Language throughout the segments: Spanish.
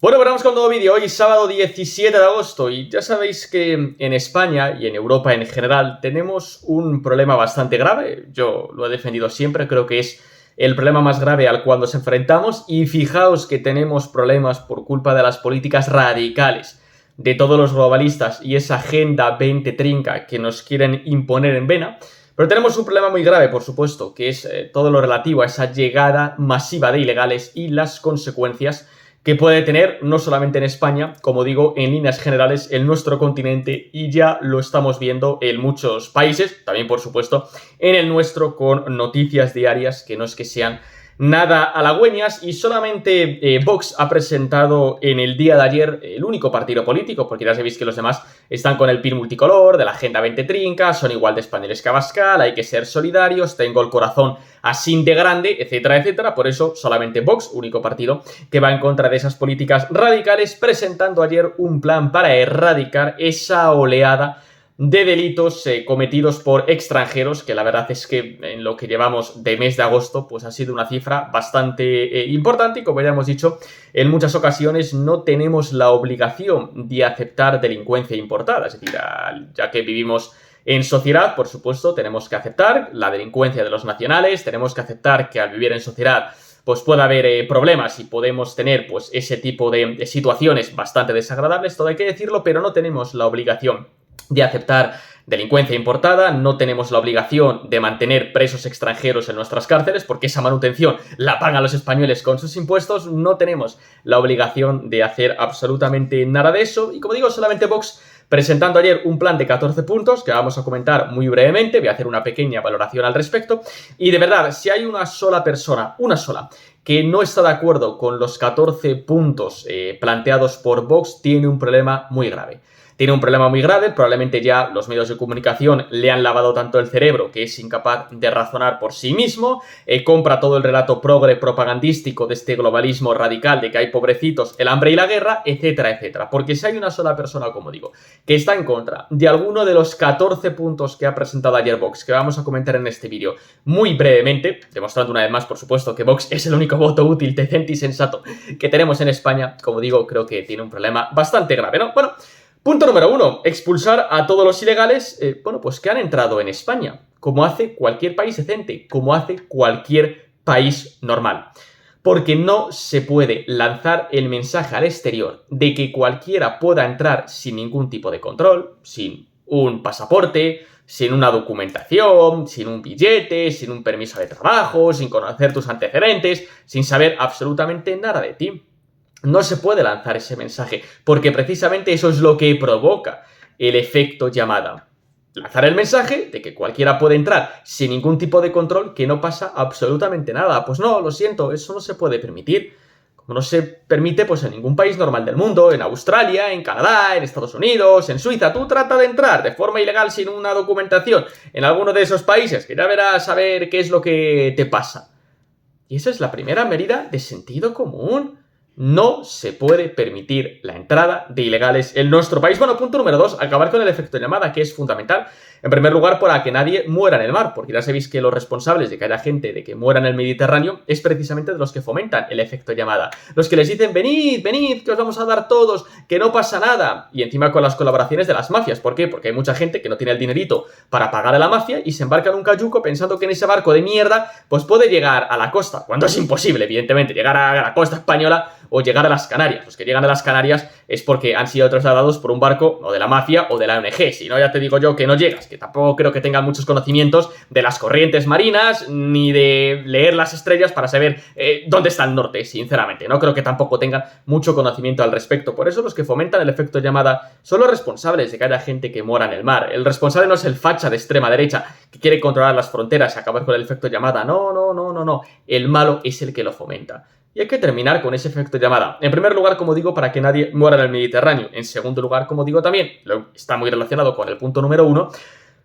Bueno, vamos con un nuevo vídeo. Hoy sábado 17 de agosto y ya sabéis que en España y en Europa en general tenemos un problema bastante grave. Yo lo he defendido siempre, creo que es el problema más grave al cual nos enfrentamos y fijaos que tenemos problemas por culpa de las políticas radicales de todos los globalistas y esa Agenda 2030 que nos quieren imponer en vena. Pero tenemos un problema muy grave, por supuesto, que es todo lo relativo a esa llegada masiva de ilegales y las consecuencias que puede tener no solamente en España, como digo, en líneas generales en nuestro continente, y ya lo estamos viendo en muchos países, también por supuesto en el nuestro, con noticias diarias que no es que sean nada halagüeñas. Y solamente Vox ha presentado en el día de ayer el único partido político, porque ya sabéis que los demás están con el pin multicolor de la Agenda 2030, son igual de españoles que Abascal, hay que ser solidarios, tengo el corazón así de grande, etcétera, etcétera. Por eso solamente Vox, único partido que va en contra de esas políticas radicales, presentando ayer un plan para erradicar esa oleada de delitos cometidos por extranjeros, que la verdad es que en lo que llevamos de mes de agosto pues ha sido una cifra bastante importante, y como ya hemos dicho en muchas ocasiones no tenemos la obligación de aceptar delincuencia importada, es decir, ya que vivimos en sociedad, por supuesto, tenemos que aceptar la delincuencia de los nacionales, tenemos que aceptar que al vivir en sociedad pues puede haber problemas y podemos tener pues ese tipo de situaciones bastante desagradables, todo hay que decirlo, pero no tenemos la obligación de aceptar delincuencia importada, no tenemos la obligación de mantener presos extranjeros en nuestras cárceles, porque esa manutención la pagan los españoles con sus impuestos, no tenemos la obligación de hacer absolutamente nada de eso. Y como digo, solamente Vox presentando ayer un plan de 14 puntos que vamos a comentar muy brevemente, voy a hacer una pequeña valoración al respecto. Y de verdad, si hay una sola persona, que no está de acuerdo con los 14 puntos planteados por Vox, tiene un problema muy grave. Tiene un problema muy grave, probablemente ya los medios de comunicación le han lavado tanto el cerebro que es incapaz de razonar por sí mismo, compra todo el relato progre propagandístico de este globalismo radical de que hay pobrecitos, el hambre y la guerra, etcétera, etcétera. Porque si hay una sola persona, como digo, que está en contra de alguno de los 14 puntos que ha presentado ayer Vox, que vamos a comentar en este vídeo muy brevemente, demostrando una vez más, por supuesto, que Vox es el único voto útil, decente y sensato que tenemos en España, como digo, creo que tiene un problema bastante grave, ¿no? Bueno, punto número 1, expulsar a todos los ilegales, pues que han entrado en España, como hace cualquier país decente, como hace cualquier país normal. Porque no se puede lanzar el mensaje al exterior de que cualquiera pueda entrar sin ningún tipo de control, sin un pasaporte, sin una documentación, sin un billete, sin un permiso de trabajo, sin conocer tus antecedentes, sin saber absolutamente nada de ti. No se puede lanzar ese mensaje, porque precisamente eso es lo que provoca el efecto llamada. Lanzar el mensaje de que cualquiera puede entrar sin ningún tipo de control, que no pasa absolutamente nada. Pues no, lo siento, eso no se puede permitir. Como no se permite pues en ningún país normal del mundo, en Australia, en Canadá, en Estados Unidos, en Suiza. Tú trata de entrar de forma ilegal sin una documentación en alguno de esos países, que ya verás a ver qué es lo que te pasa. Y esa es la primera medida de sentido común. No se puede permitir la entrada de ilegales en nuestro país. Bueno, punto número 2, acabar con el efecto llamada, que es fundamental. En primer lugar, para que nadie muera en el mar, porque ya sabéis que los responsables de que haya gente de que muera en el Mediterráneo es precisamente de los que fomentan el efecto llamada. Los que les dicen, venid, venid, que os vamos a dar todos, que no pasa nada. Y encima con las colaboraciones de las mafias. ¿Por qué? Porque hay mucha gente que no tiene el dinerito para pagar a la mafia y se embarca en un cayuco pensando que en ese barco de mierda pues puede llegar a la costa, cuando es imposible, evidentemente, llegar a la costa española o llegar a las Canarias. Los que llegan a las Canarias es porque han sido trasladados por un barco o de la mafia o de la ONG. Si no, ya te digo yo que no llegas, que tampoco creo que tengan muchos conocimientos de las corrientes marinas ni de leer las estrellas para saber dónde está el norte, sinceramente. No creo que tampoco tengan mucho conocimiento al respecto. Por eso los que fomentan el efecto llamada son los responsables de que haya gente que muera en el mar. El responsable no es el facha de extrema derecha que quiere controlar las fronteras y acabar con el efecto llamada. No. El malo es el que lo fomenta. Y hay que terminar con ese efecto llamada. En primer lugar, como digo, para que nadie muera en el Mediterráneo. En segundo lugar, como digo también, está muy relacionado con el punto número 1,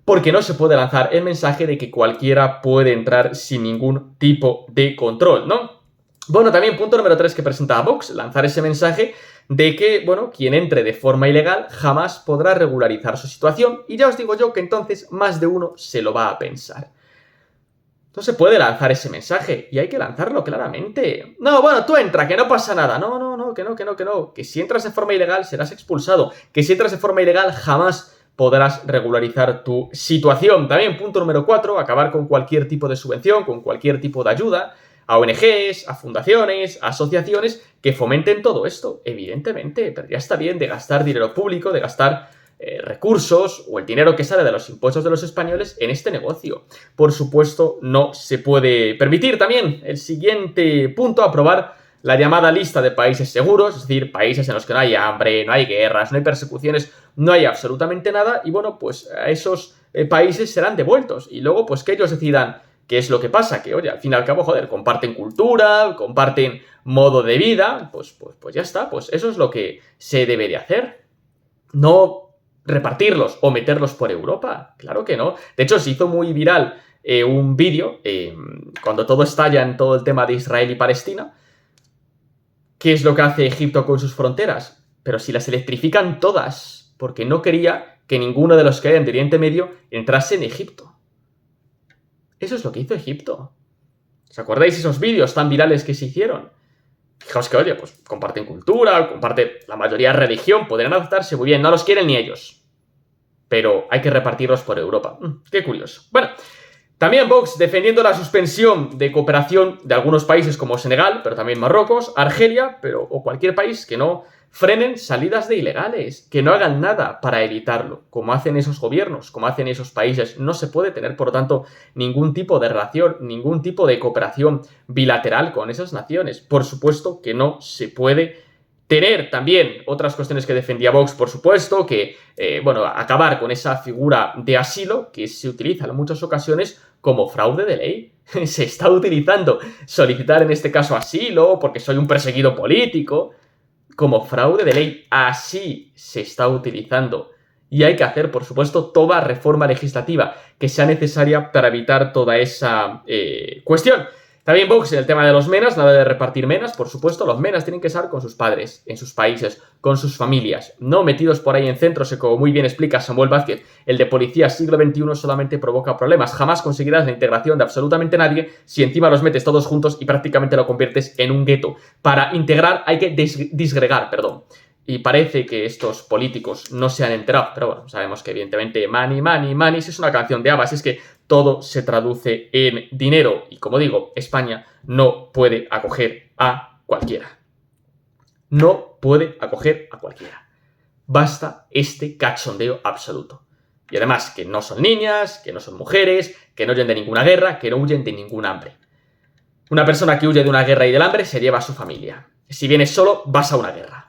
porque no se puede lanzar el mensaje de que cualquiera puede entrar sin ningún tipo de control, ¿no? Bueno, también punto número 3 que presenta Vox, lanzar ese mensaje de que, bueno, quien entre de forma ilegal jamás podrá regularizar su situación. Y ya os digo yo que entonces más de uno se lo va a pensar. No se puede lanzar ese mensaje y hay que lanzarlo claramente. No, bueno, tú entra, que no pasa nada. No, que no. Que si entras de forma ilegal serás expulsado. Que si entras de forma ilegal jamás podrás regularizar tu situación. También, punto número 4, acabar con cualquier tipo de subvención, con cualquier tipo de ayuda a ONGs, a fundaciones, a asociaciones que fomenten todo esto, evidentemente. Pero ya está bien de gastar dinero público, de gastar recursos o el dinero que sale de los impuestos de los españoles en este negocio. Por supuesto, no se puede permitir. También el siguiente punto, aprobar la llamada lista de países seguros, es decir, países en los que no hay hambre, no hay guerras, no hay persecuciones, no hay absolutamente nada, y bueno, pues a esos países serán devueltos, y luego pues que ellos decidan qué es lo que pasa, que oye, al fin y al cabo, joder, comparten cultura, comparten modo de vida, pues ya está, pues eso es lo que se debe de hacer. No repartirlos o meterlos por Europa, claro que no. De hecho, se hizo muy viral un vídeo cuando todo estalla en todo el tema de Israel y Palestina. ¿Qué es lo que hace Egipto con sus fronteras? Pero si las electrifican todas, porque no quería que ninguno de los que hay en Oriente Medio entrase en Egipto. Eso es lo que hizo Egipto. ¿Os acordáis esos vídeos tan virales que se hicieron? Fijaos que, oye, pues comparten cultura, comparten la mayoría religión, podrían adaptarse muy bien, no los quieren ni ellos. Pero hay que repartirlos por Europa. Qué curioso. Bueno, también Vox defendiendo la suspensión de cooperación de algunos países como Senegal, pero también Marruecos, Argelia, o cualquier país que no frenen salidas de ilegales, que no hagan nada para evitarlo, como hacen esos gobiernos, como hacen esos países. No se puede tener, por lo tanto, ningún tipo de relación, ningún tipo de cooperación bilateral con esas naciones. Por supuesto que no se puede tener. También otras cuestiones que defendía Vox, por supuesto, que, acabar con esa figura de asilo que se utiliza en muchas ocasiones como fraude de ley. Se está utilizando solicitar en este caso asilo porque soy un perseguido político como fraude de ley. Así se está utilizando. Y hay que hacer, por supuesto, toda reforma legislativa que sea necesaria para evitar toda esa cuestión. También Vox en el tema de los menas, nada de repartir menas, por supuesto, los menas tienen que estar con sus padres, en sus países, con sus familias, no metidos por ahí en centros que, como muy bien explica Samuel Vázquez, el de policía siglo XXI solamente provoca problemas. Jamás conseguirás la integración de absolutamente nadie si encima los metes todos juntos y prácticamente lo conviertes en un gueto. Para integrar hay que disgregar. Y parece que estos políticos no se han enterado, pero bueno, sabemos que evidentemente money, si es una canción de Abbas, es que todo se traduce en dinero. Y como digo, España no puede acoger a cualquiera. No puede acoger a cualquiera. Basta este cachondeo absoluto. Y además que no son niñas, que no son mujeres, que no huyen de ninguna guerra, que no huyen de ningún hambre. Una persona que huye de una guerra y del hambre se lleva a su familia. Si vienes solo, vas a una guerra.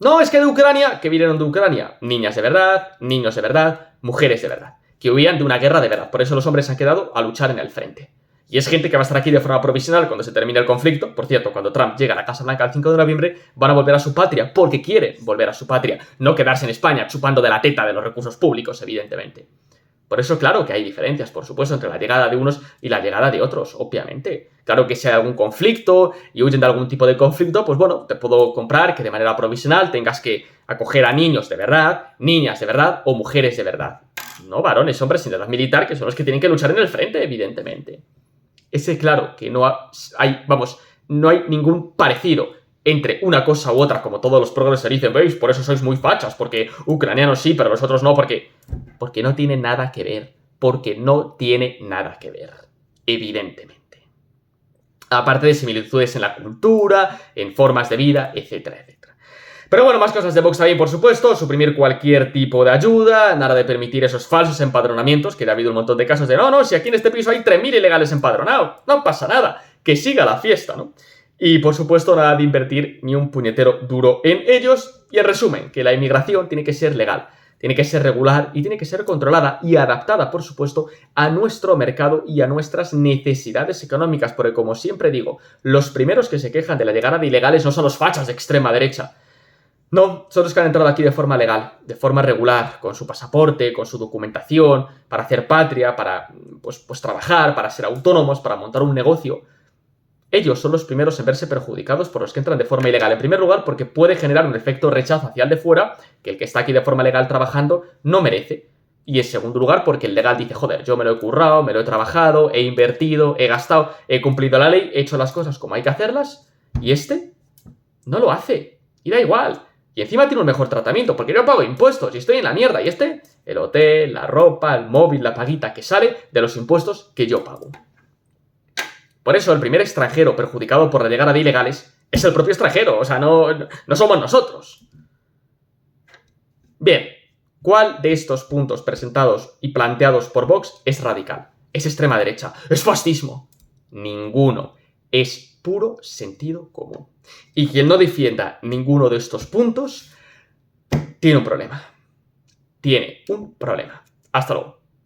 No, es que de Ucrania, que vinieron de Ucrania, niñas de verdad, niños de verdad, mujeres de verdad, que huían de una guerra de verdad. Por eso los hombres se han quedado a luchar en el frente. Y es gente que va a estar aquí de forma provisional cuando se termine el conflicto. Por cierto, cuando Trump llega a la Casa Blanca el 5 de noviembre, van a volver a su patria, porque quieren volver a su patria, no quedarse en España chupando de la teta de los recursos públicos, evidentemente. Por eso, claro que hay diferencias, por supuesto, entre la llegada de unos y la llegada de otros, obviamente. Claro que si hay algún conflicto y huyen de algún tipo de conflicto, pues bueno, te puedo comprar que de manera provisional tengas que acoger a niños de verdad, niñas de verdad o mujeres de verdad. No varones, hombres sin edad militar, que son los que tienen que luchar en el frente, evidentemente. Ese, claro, que no hay ningún parecido entre una cosa u otra, como todos los progres se dicen, ¿veis? Por eso sois muy fachas, porque ucranianos sí, pero los otros no, porque no tiene nada que ver. Porque no tiene nada que ver, evidentemente. Aparte de similitudes en la cultura, en formas de vida, etcétera, etcétera. Pero bueno, más cosas de Vox también, por supuesto. Suprimir cualquier tipo de ayuda, nada de permitir esos falsos empadronamientos, que ha habido un montón de casos de no, si aquí en este piso hay 3.000 ilegales empadronados, no pasa nada, que siga la fiesta, ¿no? Y por supuesto nada de invertir ni un puñetero duro en ellos. Y en resumen, que la inmigración tiene que ser legal, tiene que ser regular y tiene que ser controlada y adaptada, por supuesto, a nuestro mercado y a nuestras necesidades económicas. Porque como siempre digo, los primeros que se quejan de la llegada de ilegales no son los fachas de extrema derecha. No, son los que han entrado aquí de forma legal, de forma regular, con su pasaporte, con su documentación, para hacer patria, para pues trabajar, para ser autónomos, para montar un negocio. Ellos son los primeros en verse perjudicados por los que entran de forma ilegal. En primer lugar, porque puede generar un efecto rechazo hacia el de fuera, que el que está aquí de forma legal trabajando no merece. Y en segundo lugar, porque el legal dice, joder, yo me lo he currado, me lo he trabajado, he invertido, he gastado, he cumplido la ley, he hecho las cosas como hay que hacerlas, y este no lo hace. Y da igual. Y encima tiene un mejor tratamiento, porque yo pago impuestos y estoy en la mierda. Y este, el hotel, la ropa, el móvil, la paguita que sale de los impuestos que yo pago. Por eso el primer extranjero perjudicado por la llegada de ilegales es el propio extranjero, o sea, no somos nosotros. Bien, ¿cuál de estos puntos presentados y planteados por Vox es radical? Es extrema derecha, es fascismo. Ninguno. Es puro sentido común. Y quien no defienda ninguno de estos puntos tiene un problema. Tiene un problema. Hasta luego.